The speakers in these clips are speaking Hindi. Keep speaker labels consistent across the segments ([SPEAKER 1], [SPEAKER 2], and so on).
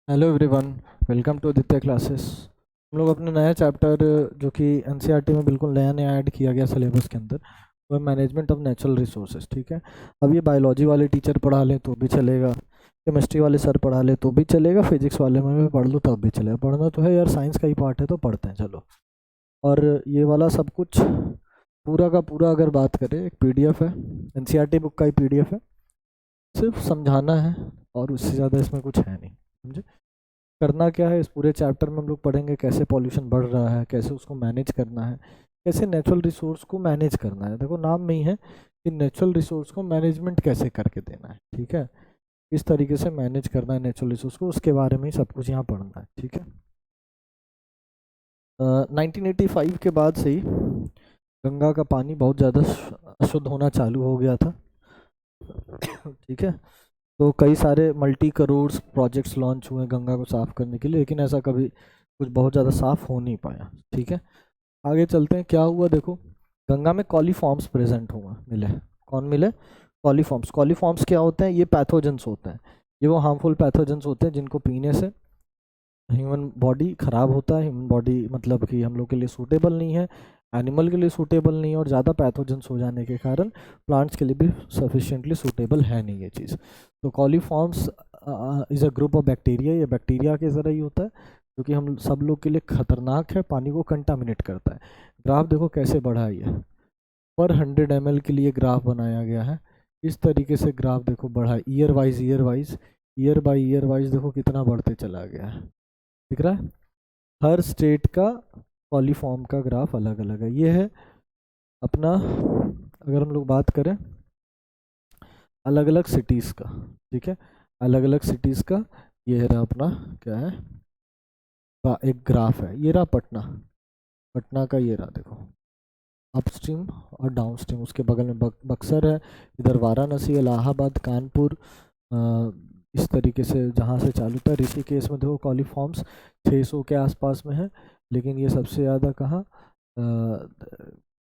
[SPEAKER 1] Hello everyone, welcome to Aditya classes. हम लोग अपने नया चैप्टर जो कि एनसीईआरटी में बिल्कुल नया नया ऐड किया गया सिलेबस के अंदर, वो मैनेजमेंट ऑफ नेचुरल रिसोर्सेज। ठीक है, अब ये बायोलॉजी वाले टीचर पढ़ा लें तो भी चलेगा, केमिस्ट्री वाले सर पढ़ा ले तो भी चलेगा, फिजिक्स वाले में भी पढ़ लूँ तब भी चलेगा। पढ़ना तो है यार, साइंस का ही पार्ट है तो पढ़ते हैं चलो। और ये वाला सब कुछ पूरा का पूरा अगर बात करें, एक पीडीएफ है, एनसीईआरटी बुक का ही पीडीएफ है, सिर्फ समझाना है और उससे ज़्यादा इसमें कुछ है नहीं। समझे? करना क्या है, इस पूरे चैप्टर में हम लोग पढ़ेंगे कैसे पॉल्यूशन बढ़ रहा है, कैसे उसको मैनेज करना है, कैसे नेचुरल रिसोर्स को मैनेज करना है। देखो नाम में ही है कि नेचुरल रिसोर्स को मैनेजमेंट कैसे करके देना है। ठीक है, किस तरीके से मैनेज करना है नेचुरल रिसोर्स को, उसके बारे में ही सब कुछ यहाँ पढ़ना है। ठीक है, 1985 के बाद से ही गंगा का पानी बहुत ज़्यादा अशुद्ध होना चालू हो गया था। ठीक है, तो कई सारे मल्टी करोड़ प्रोजेक्ट्स लॉन्च हुए गंगा को साफ़ करने के लिए, लेकिन ऐसा कभी कुछ बहुत ज़्यादा साफ़ हो नहीं पाया। ठीक है, आगे चलते हैं। क्या हुआ देखो, गंगा में कॉलीफॉर्म्स प्रेजेंट हुआ मिले। कौन मिले? कॉलीफॉर्म्स। कॉलीफॉर्म्स क्या होते हैं? ये पैथोजेंस होते हैं, ये वो हार्मफुल पैथोजेंस होते हैं जिनको पीने से ह्यूमन बॉडी ख़राब होता है। ह्यूमन बॉडी मतलब कि हम लोग के लिए सूटेबल नहीं है, एनिमल के लिए सूटेबल नहीं है, और ज़्यादा पैथोजेंस हो जाने के कारण प्लांट्स के लिए भी सफिशिएंटली सूटेबल है नहीं ये चीज़। तो coliforms is a group of bacteria. ये बैक्टीरिया के ज़रा ही होता है जो कि हम सब लोग के लिए खतरनाक है, पानी को कंटामिनेट करता है। ग्राफ देखो कैसे बढ़ा है, ये पर 100 ml के लिए ग्राफ बनाया गया है। इस तरीके से ग्राफ देखो बढ़ा है, year wise year wise, year by year wise देखो कितना बढ़ते चला गया है। दिख रहा है? हर स्टेट का कॉलीफॉर्म का ग्राफ अलग अलग है। ये है अपना, अगर हम लोग बात करें अलग अलग सिटीज़ का। ठीक है, अलग अलग सिटीज़ का ये रहा अपना, क्या है, एक ग्राफ है। ये रहा पटना, पटना का ये रहा देखो, अपस्ट्रीम और डाउनस्ट्रीम। उसके बगल में बक्सर है, इधर वाराणसी, इलाहाबाद, कानपुर, इस तरीके से जहाँ से चालू था। ऋषिकेश में देखो कॉलीफॉर्म्स 600 के आसपास में है, लेकिन ये सबसे ज़्यादा कहाँ,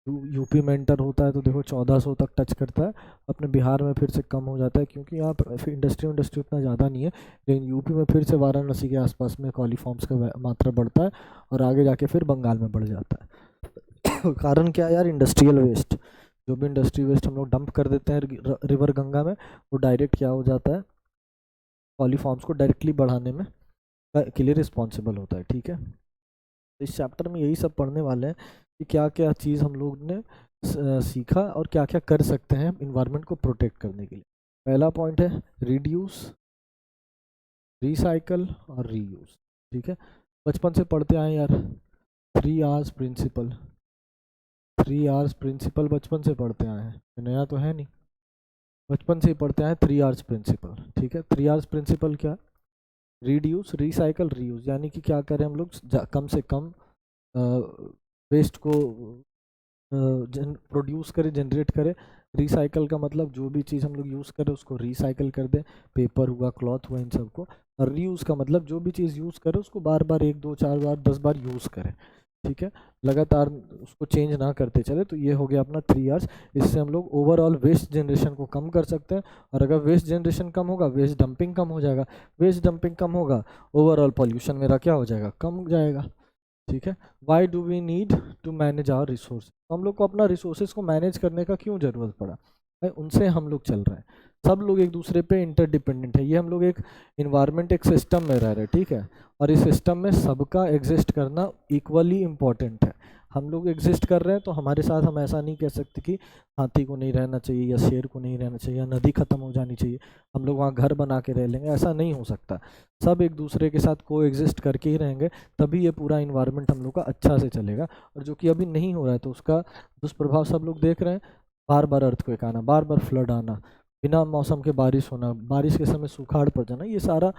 [SPEAKER 1] यूपी में एंटर होता है तो देखो 1400 तक टच करता है। अपने बिहार में फिर से कम हो जाता है क्योंकि यहाँ पर इंडस्ट्री उतना ज़्यादा नहीं है, लेकिन यूपी में फिर से वाराणसी के आसपास में कॉलीफॉर्म्स का मात्रा बढ़ता है और आगे जाके फिर बंगाल में बढ़ जाता है। कारण क्या है यार? Industrial waste. जो भी इंडस्ट्री वेस्ट हम लोग डंप कर देते हैं रिवर गंगा में, वो डायरेक्ट क्या हो जाता है, कॉलीफॉर्म्स को डायरेक्टली बढ़ाने में के लिए रिस्पॉन्सिबल होता है। ठीक है, तो इस चैप्टर में यही सब पढ़ने वाले हैं कि क्या क्या चीज़ हम लोग ने सीखा और क्या क्या कर सकते हैं इन्वायरमेंट को प्रोटेक्ट करने के लिए। पहला पॉइंट है रिड्यूस, रिसाइकल और रीयूज। ठीक है, बचपन से पढ़ते आए यार, 3 R's प्रिंसिपल। 3 R's प्रिंसिपल बचपन से पढ़ते आए हैं, नया तो है नहीं, बचपन से ही पढ़ते आए 3 R's प्रिंसिपल। ठीक है, 3 R's प्रिंसिपल क्या? Reduce, recycle, reuse. यानी कि क्या करें हम लोग, कम से कम वेस्ट को प्रोड्यूस करें, जनरेट करें। रिसाइकल का मतलब जो भी चीज़ हम लोग यूज़ करें उसको रिसाइकल कर दें, पेपर हुआ, क्लॉथ हुआ, इन सबको। और रीयूज़ का मतलब जो भी चीज़ यूज़ करें उसको बार बार 1 2 4 बार 10 बार यूज़ करें। ठीक है, लगातार उसको चेंज ना करते चले। तो ये हो गया अपना 3 R's। इससे हम लोग ओवरऑल वेस्ट जनरेशन को कम कर सकते हैं, और अगर वेस्ट जनरेशन कम होगा, वेस्ट डंपिंग कम हो जाएगा, वेस्ट डंपिंग कम होगा, ओवरऑल पॉल्यूशन मेरा क्या हो जाएगा, कम हो जाएगा। ठीक है, why do we need to manage our resource? तो हम लोग को अपना रिसोर्सेज को मैनेज करने का क्यों ज़रूरत पड़ा भाई? उनसे हम लोग चल रहे हैं, सब लोग एक दूसरे पे इंटरडिपेंडेंट है। ये हम लोग एक इन्वायरमेंट, एक सिस्टम में रह रहे हैं। ठीक है, और इस सिस्टम में सबका एग्जिस्ट करना इक्वली इम्पॉर्टेंट है। हम लोग एग्जिस्ट कर रहे हैं तो हमारे साथ हम ऐसा नहीं कह सकते कि हाथी को नहीं रहना चाहिए या शेर को नहीं रहना चाहिए या नदी ख़त्म हो जानी चाहिए, हम लोग वहाँ घर बना के रह लेंगे, ऐसा नहीं हो सकता। सब एक दूसरे के साथ को एग्जिस्ट करके ही रहेंगे, तभी ये पूरा इन्वायरमेंट हम लोग का अच्छा से चलेगा। और जो कि अभी नहीं हो रहा है तो उसका दुष्प्रभाव सब लोग देख रहे हैं। बार बार अर्थक्वेक आना, बार बार फ्लड आना, बिना मौसम के बारिश होना, बारिश के समय सूखाड़ पड़ जाना, ये सारा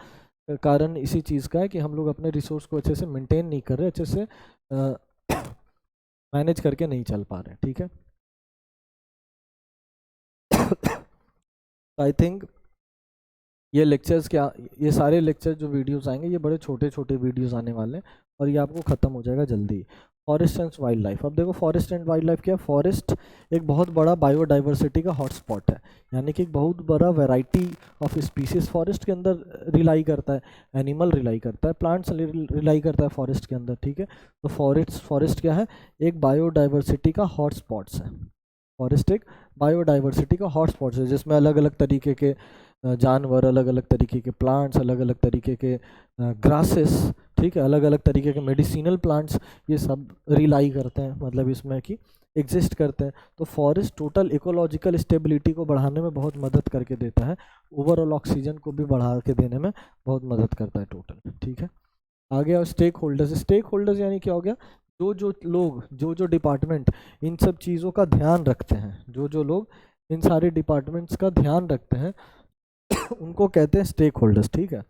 [SPEAKER 1] कारण इसी चीज़ का है कि हम लोग अपने रिसोर्स को अच्छे से मेंटेन नहीं कर रहे, अच्छे से मैनेज करके नहीं चल पा रहे। ठीक है, आई थिंक ये लेक्चर्स क्या, ये सारे लेक्चर जो वीडियोस आएंगे ये बड़े छोटे छोटे वीडियोस आने वाले हैं और ये आपको ख़त्म हो जाएगा जल्दी। Forest and wild life. अब देखो फॉरेस्ट एंड वाइल्ड लाइफ क्या है। फॉरेस्ट एक बहुत बड़ा बायोडाइवर्सिटी का हॉटस्पॉट है, यानी कि एक बहुत बड़ा वैरायटी ऑफ स्पीसीज फॉरेस्ट के अंदर रिलाई करता है, एनिमल रिलाई करता है, प्लांट्स रिलाई करता है फॉरेस्ट के अंदर, ठीक है। तो फॉरेस्ट क्या है, एक बायोडाइवर्सिटी का हॉटस्पॉट्स है। फॉरेस्ट एक बायोडाइवर्सिटी का हॉटस्पॉट्स है जिसमें अलग अलग तरीके के जानवर, अलग अलग तरीके के प्लांट्स, अलग अलग तरीके के ग्रासेस, ठीक है, अलग अलग तरीके के मेडिसिनल प्लांट्स, ये सब रिलाई करते हैं, मतलब इसमें कि एग्जिस्ट करते हैं। तो फॉरेस्ट टोटल इकोलॉजिकल स्टेबिलिटी को बढ़ाने में बहुत मदद करके देता है, ओवरऑल ऑक्सीजन को भी बढ़ा के देने में बहुत मदद करता है टोटल, ठीक है। आगे और स्टेक होल्डर्स। स्टेक होल्डर्स यानी क्या हो गया, जो लोग, जो डिपार्टमेंट इन सब चीज़ों का ध्यान रखते हैं, जो लोग इन सारे डिपार्टमेंट्स का ध्यान रखते हैं उनको कहते हैं स्टेक होल्डर्स, ठीक है।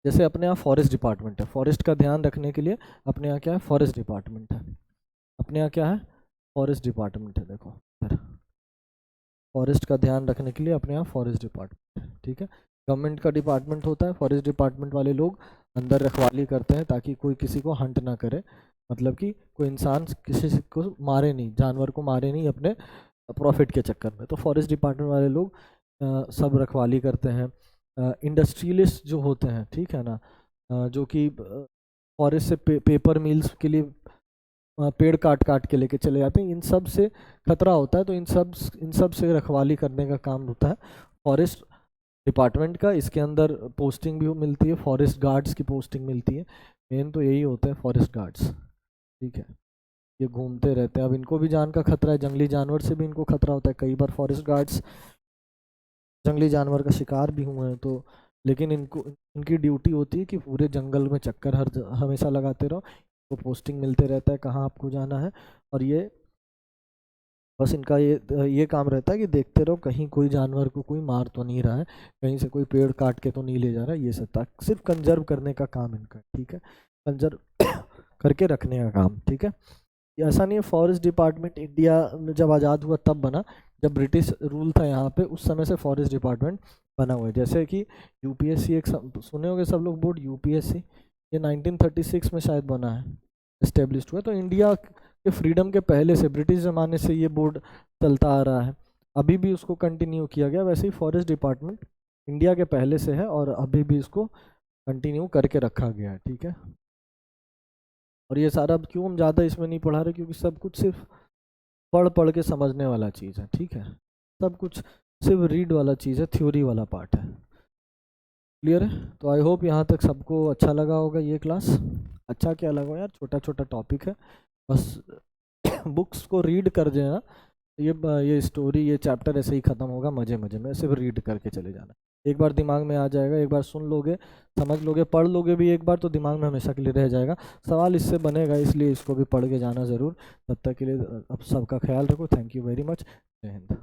[SPEAKER 1] जैसे अपने यहाँ फॉरेस्ट डिपार्टमेंट है, फॉरेस्ट का ध्यान रखने के लिए अपने यहाँ क्या है, फॉरेस्ट डिपार्टमेंट है। अपने यहाँ क्या है, फॉरेस्ट डिपार्टमेंट है। देखो फॉरेस्ट का ध्यान रखने के लिए अपने यहाँ फॉरेस्ट डिपार्टमेंट है, ठीक है। गवर्नमेंट का डिपार्टमेंट होता है, फॉरेस्ट डिपार्टमेंट वाले लोग अंदर रखवाली करते हैं ताकि कोई किसी को हंट ना करे, मतलब कि कोई इंसान किसी को मारे नहीं, जानवर को मारे नहीं अपने प्रॉफिट के चक्कर में। तो फॉरेस्ट डिपार्टमेंट वाले लोग सब रखवाली करते हैं। इंडस्ट्रियलिस्ट जो होते हैं, ठीक है ना, जो कि फॉरेस्ट से पेपर मिल्स के लिए पेड़ काट काट के लेके चले जाते हैं, इन सब से खतरा होता है। तो इन सब से रखवाली करने का काम होता है फॉरेस्ट डिपार्टमेंट का। इसके अंदर पोस्टिंग भी मिलती है, फॉरेस्ट गार्ड्स की पोस्टिंग मिलती है। मेन तो यही होते हैं फॉरेस्ट गार्ड्स, ठीक है। ये घूमते रहते हैं, अब इनको भी जान का खतरा है, जंगली जानवर से भी इनको खतरा होता है। कई बार फॉरेस्ट गार्ड्स जंगली जानवर का शिकार भी हुए हैं, तो लेकिन इनकी ड्यूटी होती है कि पूरे जंगल में चक्कर हमेशा लगाते रहो, तो पोस्टिंग मिलते रहता है कहाँ आपको जाना है। और ये बस इनका ये काम रहता है कि देखते रहो कहीं कोई जानवर को कोई मार तो नहीं रहा है, कहीं से कोई पेड़ काट के तो नहीं ले जा रहा है, ये सब तक सिर्फ कंजर्व करने का काम इनका, ठीक है, कंजर्व करके रखने का काम, ठीक है। ऐसा नहीं है, फॉरेस्ट डिपार्टमेंट इंडिया में जब आज़ाद हुआ तब बना, जब ब्रिटिश रूल था यहाँ पे उस समय से फॉरेस्ट डिपार्टमेंट बना हुआ है। जैसे कि यूपीएससी एक सुने होंगे सब लोग बोर्ड, यूपीएससी, ये 1936 में शायद बना है, इस्टेब्लिश हुआ। तो इंडिया के फ्रीडम के पहले से, ब्रिटिश ज़माने से ये बोर्ड चलता आ रहा है, अभी भी उसको कंटिन्यू किया गया। वैसे ही फॉरेस्ट डिपार्टमेंट इंडिया के पहले से है और अभी भी इसको कंटिन्यू करके रखा गया है, ठीक है। और ये सारा क्यों हम ज़्यादा इसमें नहीं पढ़ा रहे, क्योंकि सब कुछ सिर्फ पढ़ पढ़ के समझने वाला चीज़ है, ठीक है। सब कुछ सिर्फ रीड वाला चीज़ है, थ्योरी वाला पार्ट है। क्लियर है? तो आई होप यहाँ तक सबको अच्छा लगा होगा ये क्लास। अच्छा क्या लगा यार, छोटा छोटा टॉपिक है, बस बुक्स को रीड कर देना, ये स्टोरी, ये चैप्टर ऐसे ही ख़त्म होगा मज़े मज़े में, सिर्फ रीड करके चले जाना। एक बार दिमाग में आ जाएगा, एक बार सुन लोगे, समझ लोगे, पढ़ लोगे भी एक बार, तो दिमाग में हमेशा के लिए रह जाएगा, सवाल इससे बनेगा, इसलिए इसको भी पढ़ के जाना ज़रूर। तब तक के लिए अब सबका ख्याल रखो। Thank you very much. जय हिंद।